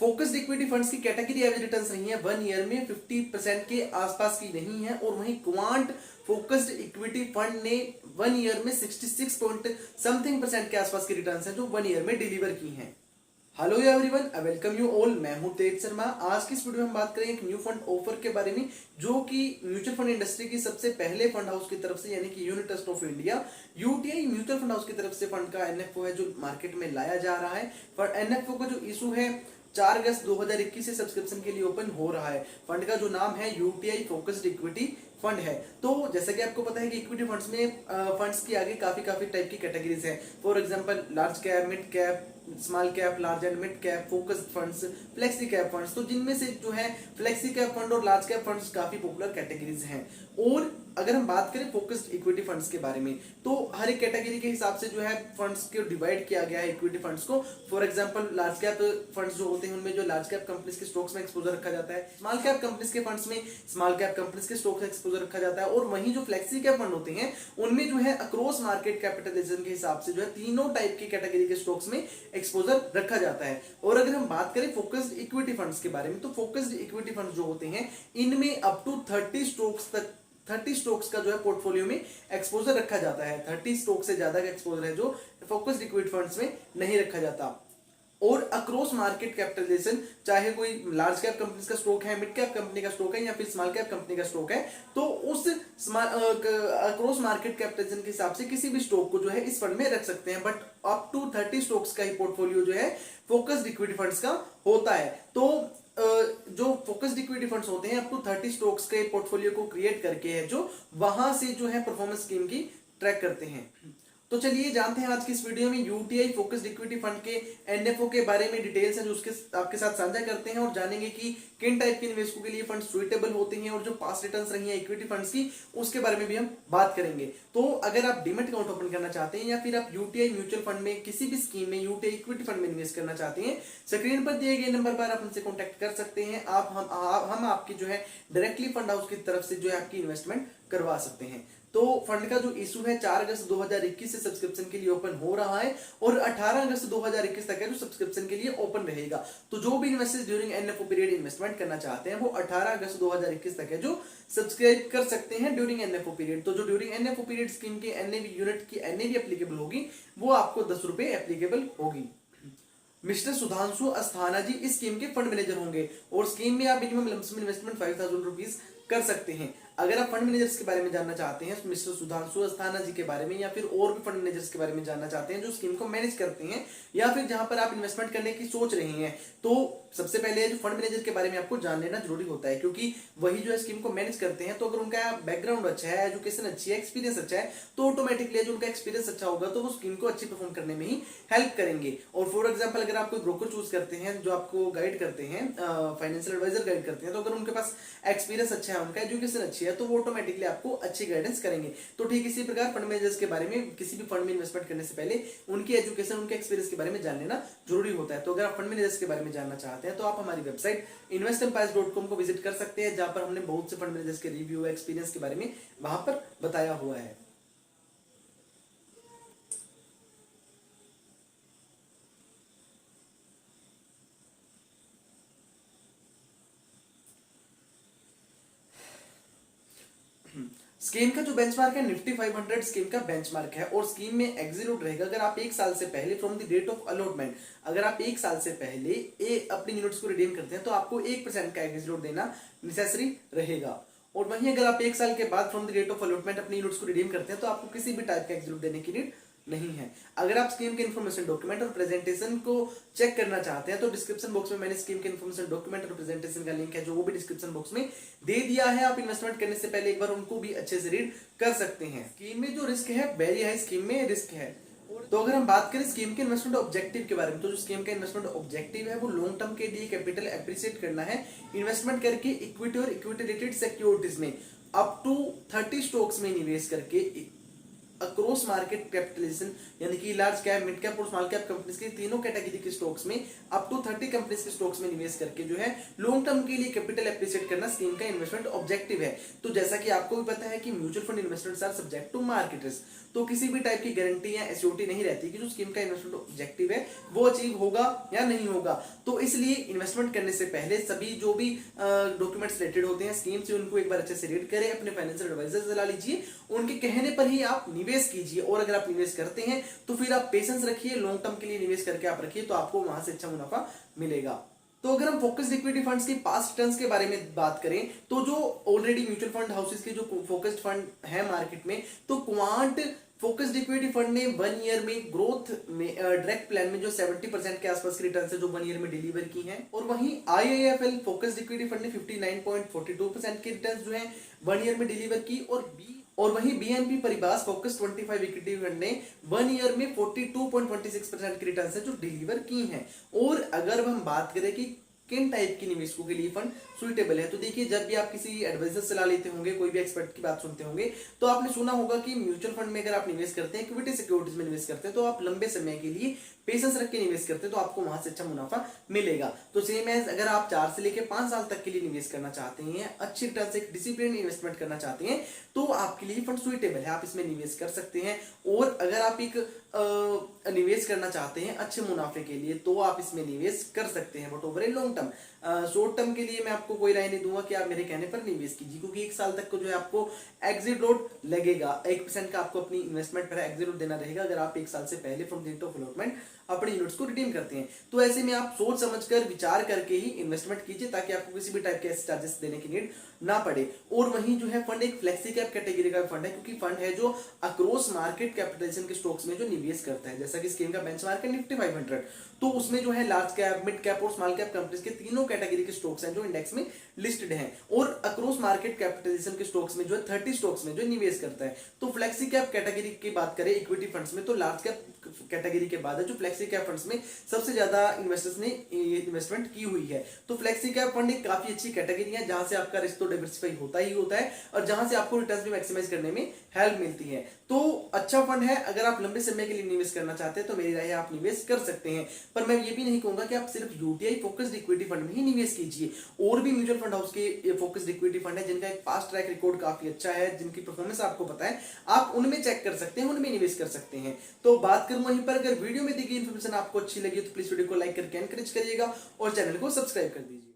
Focused equity funds की category average returns रही है 1 ईयर में 50% के आसपास की नहीं है, और वहीं क्वांट फोकस्ड इक्विटी फंड ने 1 ईयर में 66 पॉइंट समथिंग परसेंट के आसपास की रिटर्न्स हैं जो 1 ईयर में डिलीवर की हैं। Hello everyone, I welcome you all. मैं हूं तेज शर्मा। आज की इस वीडियो में हम बात करेंगे एक न्यू फंड ऑफर के बारे में, जो कि म्यूचुअल फंड इंडस्ट्री की सबसे पहले फंड हाउस की तरफ से यानी कि unit trust of India UTI mutual fund house की तरफ से फंड का एनएफओ है जो मार्केट में लाया जा रहा है। पर एनएफओ का जो इशू है 4 अगस्त 2021 से सब्सक्रिप्शन के लिए ओपन हो रहा है। फंड का जो नाम है यूटीआई फोकस्ड इक्विटी फंड है। तो जैसा कि आपको पता है कि इक्विटी फंड्स में फंड्स की आगे काफी टाइप की कैटेगरीज है। For example large cap, mid cap, small cap, large and mid cap, focused funds, flexi cap funds. तो जिनमें से जो है फ्लेक्सी कैप फंड और लार्ज कैप फंड्स काफी पॉपुलर कैटेगरीज हैं। और अगर हम बात करें फोकस्ड इक्विटी फंड्स के बारे में, तो हर एक कैटेगरी के हिसाब से जो है फंड्स को डिवाइड किया गया है इक्विटी फंड्स को। For example large cap funds जो होते हैं उनमें जो लार्ज कैप कंपनीज के स्टॉक्स में एक्सपोजर रखा जाता है, स्मॉल कैप कंपनीज के फंड्स में स्मॉल कैप कंपनीज के स्टॉक्स एक्सपोजर रखा जाता है, और वहीं जो फ्लेक्सी कैप फंड होते हैं उनमें जो है अक्रॉस मार्केट कैपिटलाइजेशन के हिसाब से जो है तीनों टाइप की कैटेगरी के स्टॉक्स में एक्सपोजर रखा जाता है। और अगर हम बात करें फोकस्ड इक्विटी फंड्स के बारे में, तो फोकस्ड इक्विटी फंड्स जो होते हैं इनमें अप टू 30 स्टॉक्स का जो है पोर्टफोलियो में एक्सपोजर रखा जाता है। 30 स्टॉक से ज्यादा का एक्सपोजर है जो फोकस्ड इक्विटी फंड्स में नहीं रखा जाता। और अक्रॉस मार्केट कैपिटलाइजेशन, चाहे कोई लार्ज कैप कंपनी का स्टॉक है, मिड कैप कंपनी का स्टॉक है या फिर स्मॉल कैप कंपनी का स्टॉक है, तो उस अक्रॉस मार्केट कैपिटलाइजेशन के हिसाब से किसी भी स्टॉक को जो है इस फंड में रख सकते हैं। बट अप टू 30 स्टॉक्स का ही पोर्टफोलियो जो है फोकस्ड इक्विटी फंड्स का होता है। तो जो फोकस्ड इक्विटी फंड्स होते हैं अप टू 30 स्टॉक्स के पोर्टफोलियो को क्रिएट करके है जो वहां से जो है परफॉर्मेंस स्कीम की ट्रैक करते हैं। तो चलिए जानते हैं आज की इस वीडियो में यूटीआई फोकस्ड इक्विटी फंड के एनएफओ के बारे में डिटेल्स हैं जो उसके आपके साथ साझा करते हैं, और जानेंगे कि किन टाइप के निवेशकों के लिए फंड सुइटेबल होते हैं, और जो पास्ट रिटर्न्स रही हैं इक्विटी फंड्स की उसके बारे में भी हम बात करेंगे। तो अगर आप डीमैट अकाउंट ओपन करना चाहते हैं या फिर आप यूटीआई म्यूचुअल फंड में किसी भी स्कीम में यूटीआई इक्विटी फंड में इन्वेस्ट करना चाहते हैं, स्क्रीन पर दिए गए नंबर पर आप हमसे कॉन्टेक्ट कर सकते हैं। हम आपकी जो है डायरेक्टली फंड हाउस की तरफ से जो है आपकी इन्वेस्टमेंट करवा सकते हैं। तो फंड का जो इशू है 4 अगस्त 2021 से सब्सक्रिप्शन के लिए ओपन हो रहा है, और 18 अगस्त 2021 तक है जो सब्सक्रिप्शन के लिए ओपन रहेगा। तो जो भी investors during NFO period investment करना चाहते हैं वो 18 अगस्त 2021 तक है जो सब्सक्राइब कर सकते हैं ड्यूरिंग एनएफओ पीरियड। तो जो ड्यूरिंग एनएफओ पीरियड स्कीम के एनएवी यूनिट की एनएवी एप्लीकेबल होगी वो आपको 10 रुपए एप्लीकेबल होगी। मिस्टर सुधांशु अस्थाना जी इस स्कीम के फंड मैनेजर होंगे, और स्कीम में आप मिनिमम लमसम इन्वेस्टमेंट 5000 रुपीज कर सकते हैं। अगर आप फंड मैनेजर्स के बारे में जानना चाहते हैं मिस्टर सुधांशु अस्थाना जी के बारे में, या फिर और भी फंड मैनेजर्स के बारे में जानना चाहते हैं जो स्कीम को मैनेज करते हैं, या फिर जहां पर आप इन्वेस्टमेंट करने की सोच रहे हैं, तो सबसे पहले जो फंड मैनेजर के बारे में आपको जान लेना जरूरी होता है, क्योंकि वही जो है स्कीम को मैनेज करते हैं। तो अगर उनका बैकग्राउंड अच्छा है, एजुकेशन अच्छी है, एक्सपीरियंस अच्छा है, तो ऑटोमेटिकली जो उनका एक्सपीरियंस अच्छा होगा तो वो स्कीम को अच्छी परफॉर्म करने में ही हेल्प करेंगे। और फॉर एग्जाम्पल अगर आप कोई ब्रोकर चूज करते हैं जो आपको गाइड करते हैं, फाइनेंशियल एडवाइजर गाइड करते हैं, तो अगर उनके पास एक्सपीरियंस अच्छा है, उनका एजुकेशन अच्छी है, तो वो ऑटोमेटिकली आपको अच्छी गाइडेंस करेंगे। तो ठीक इसी प्रकार फंड मैनेजर्स के बारे में किसी भी फंड में इन्वेस्टमेंट करने से पहले उनकी एजुकेशन, उनके एक्सपीरियंस के बारे में जान लेना जरूरी होता है। तो अगर आप फंड मैनेजर्स के बारे में जानना चाहते हैं तो आप हमारी वेबसाइट investempies.com को विजिट कर सकते हैं, जहां पर हमने बहुत से फंड मैनेजर्स के रिव्यू, एक्सपीरियंस के बारे में वहां पर बताया हुआ है। स्कीम का जो बेंचमार्क है निफ्टी 500 स्कीम का बेंचमार्क है, और स्कीम में एग्जीक्यूट रहेगा अगर आप 1 साल से पहले from the date of allotment, अगर आप 1 साल से पहले अपनी यूनिट्स को रिडीम करते हैं तो आपको 1% का एग्जीक्यूट देना नेसेसरी रहेगा। और वहीं अगर आप 1 साल के बाद from the date of allotment अपनी यूनिट्स को रिडीम करते हैं तो आपको किसी भी टाइप का एग्जीक्यूट देने की नीड नहीं है। अगर आप स्कीम के इन्फॉर्मेशन डॉक्यूमेंट और प्रेजेंटेशन को चेक करना चाहते हैं तो डिस्क्रिप्शन बॉक्स में मैंने स्कीम के इन्फॉर्मेशन डॉक्यूमेंट और प्रेजेंटेशन का लिंक है जो वो भी डिस्क्रिप्शन बॉक्स में दे दिया है। आप इन्वेस्टमेंट करने से पहले एक बार उनको भी अच्छे से रीड कर सकते हैं। स्कीम में जो रिस्क है वेरी हाई स्कीम में रिस्क है। तो अगर हम बात करें स्कीम के इन्वेस्टमेंट ऑब्जेक्टिव के बारे में, तो जो स्कीम का इन्वेस्टमेंट ऑब्जेक्टिव है वो लॉन्ग टर्म के लिए कैपिटल एप्रिशिएट करना है, इन्वेस्टमेंट करके इक्विटी और इक्विटी रिलेटेड सिक्योरिटीज में अप टू 30 स्टॉक्स में निवेश करके अक्रॉस मार्केट कैपिटलाइजेशन यानी कि लार्ज कैप, मिड कैप और स्मॉल कैप कंपनीज के तीनों कैटेगरी के स्टॉक्स में अप टू 30 कंपनीज के स्टॉक्स में निवेश करके जो है लॉन्ग टर्म के लिए कैपिटल एप्रिशिएट करना स्कीम का इन्वेस्टमेंट ऑब्जेक्टिव है। तो जैसा कि आपको भी पता है कि mutual fund investments are subject to market risk, तो किसी भी टाइप की गारंटी या एश्योरिटी नहीं रहती कि जो स्कीम का इन्वेस्टमेंट ऑब्जेक्टिव है वो अचीव होगा या नहीं होगा। तो इसलिए इन्वेस्टमेंट करने से पहले सभी जो भी डॉक्यूमेंट्स रिलेटेड होते हैं स्कीम से उनको एक बार अच्छे से रीड करें, अपने फाइनेंशियल एडवाइजर से सलाह लीजिए, उनके कहने पर ही आप निवेश कीजिए। और अगर आप निवेश करते हैं तो फिर आप पेशेंस रखिए, लॉन्ग टर्म के लिए निवेश करके आप रखिए, तो आपको वहां से अच्छा मुनाफा मिलेगा। तो अगर हम फोकस्ड इक्विटी फंड्स के पास्ट रिटर्न्स के बारे में बात करें तो जो ऑलरेडी म्यूचुअल फंड हाउसेस के जो फोकस्ड फंड है मार्केट में, तो क्वांट फोकस्ड इक्विटी फंड ने 1 ईयर में ग्रोथ में डायरेक्ट प्लान में जो 70% के आसपास की रिटर्न है जो 1 ईयर में डिलीवर की हैं, और वहीं IIFL फोकस्ड इक्विटी फंड ने 59.42% के रिटर्न जो है 1 ईयर में डिलीवर की, और वहीं BNP Paribas focus 25 equity fund ने 1 ईयर में 42.26% की रिटर्न है जो डिलीवर की हैं। और अगर हम बात करें कि किन टाइप के निवेशकों के लिए फंड सुइटेबल है, तो देखिए जब भी आप किसी एडवाइजर सलाह लेते होंगे, कोई भी एक्सपर्ट की बात सुनते होंगे, तो आपने सुना होगा कि म्यूचुअल फंड में अगर आप निवेश करते हैं, इक्विटी सिक्योरिटीज में निवेश करते हैं, तो आप लंबे समय के लिए पेशेंस रख के निवेश करते हैं तो आपको वहां से अच्छा मुनाफा मिलेगा। तो सेम एज अगर आप 4 से लेकर 5 साल तक के लिए निवेश करना चाहते हैं, अच्छी रिटर्न से एक डिसिप्लिन इन्वेस्टमेंट करना चाहते हैं, तो आपके लिए फंड सुइटेबल है, आप इसमें निवेश कर सकते हैं। और अगर आप एक निवेश करना चाहते हैं अच्छे मुनाफे के लिए, तो आप इसमें निवेश कर सकते हैं। But over a long term, short term के लिए मैं आपको कोई राय नहीं दूंगा कि आप मेरे कहने पर निवेश कीजिए, क्योंकि 1 साल तक को जो है आपको एग्जिट लोड लगेगा, 1% का आपको अपनी इन्वेस्टमेंट पर एग्जिट लोड देना रहेगा अगर आप 1 साल से पहले फ्रॉम डेट ऑफ अलॉटमेंट अपने यूनिट्स को रिडीम करते हैं। तो ऐसे में आप सोच समझकर विचार करके ही इन्वेस्टमेंट कीजिए ताकि आपको किसी भी टाइप के ऐसे चार्जेस देने की नीड ना पड़े। और वहीं जो है फंड एक फ्लेक्सी कैप कैटेगरी का फंड है, क्योंकि फंड है जो अक्रॉस मार्केट कैपिटलाइजेशन के स्टॉक्स में जो निवेश करता है, जैसा कि स्कीम का बेंचमार्क है निफ्टी 500, तो उसमें जो है लार्ज कैप, मिड कैप और स्मॉल कैप कंपनीज के तीनों कैटेगरी के स्टॉक्स हैं जो इंडेक्स में लिस्टेड हैं। और अक्रॉस मार्केट कैपिटलाइजेशन के स्टॉक्स में जो है 30 स्टॉक्स में जो निवेश करता है। तो फ्लेक्सी कैप कैटेगरी की बात करें इक्विटी फंड्स में, तो लार्ज कैप कैटेगरी के बाद है जो फ्लेक्सी कैप फंड्स में सबसे ज्यादा इन्वेस्टर्स ने इन्वेस्टमेंट की हुई है। तो फ्लेक्सी कैप फंड एक काफी अच्छी कैटेगरी है जहां से आपका रिस्क तो डाइवर्सिफाई होता ही होता है और जहां से आपको रिटर्न्स भी मैक्सिमाइज करने में हेल्प मिलती है। तो अच्छा फंड है, अगर आप लंबे समय के लिए निवेश करना चाहते हैं तो मेरी राय है आप निवेश कर सकते हैं। पर मैं ये भी नहीं कहूंगा कि आप सिर्फ यूटीआई फोकस्ड इक्विटी फंड में ही निवेश कीजिए, और भी म्यूचुअल फंड हाउस के फोकस्ड इक्विटी फंड है जिनका एक पास्ट ट्रैक रिकॉर्ड काफी अच्छा है, जिनकी परफॉर्मेंस आपको पता है, आप उनमें चेक कर सकते हैं, उनमें निवेश कर सकते हैं। तो बात करूं वहीं पर, अगर वीडियो में दी गई इन्फॉर्मेशन आपको अच्छी लगी तो प्लीज वीडियो को लाइक करके एनकरेज करिएगा और चैनल को सब्सक्राइब कर दीजिए।